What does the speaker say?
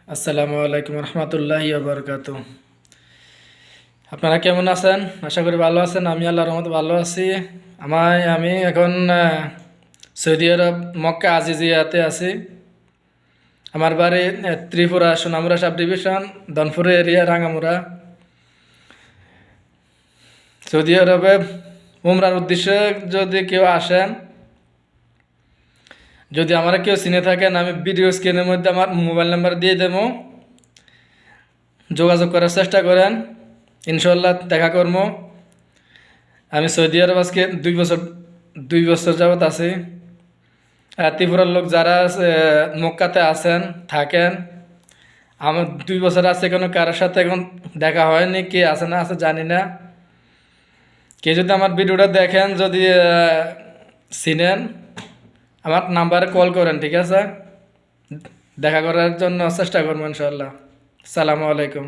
আসসালামু আলাইকুম রহমতুল্লাহি বারকাত। আপনারা কেমন আছেন? আশা করি ভালো আছেন। আমি আল্লাহর রহমতে ভালো আছি। আমি এখন সৌদি আরব মক্কা আজিজিয়াতে আছি। আমার বাড়ি Tripura Sonamura sub division, Dhanpur area, রাঙামুড়া। সৌদি আরবে উমরার উদ্দেশ্যে যদি কেউ আসেন, যদি আমার কেউ চিনে থাকেন, আমি ভিডিও স্ক্রিনের মধ্যে আমার মোবাইল নাম্বার দিয়ে দেবো, যোগাযোগ করার চেষ্টা করেন। ইনশাল্লাহ দেখা করবো। আমি সৌদি আরব আজকে 2 বছর যাবত আছি। ত্রিপুরার লোক যারা মক্কাতে আছেন, থাকেন, আমার 2 বছর আছে, কোনো কারোর সাথে এখন দেখা হয়নি। কে আছে না আছে জানি না। কে যদি আমার ভিডিওটা দেখেন, যদি চিনেন, আমার নাম্বারে কল করেন, ঠিক আছে? দেখা করার জন্য চেষ্টা করবো ইনশাল্লাহ। সালামু আলাইকুম।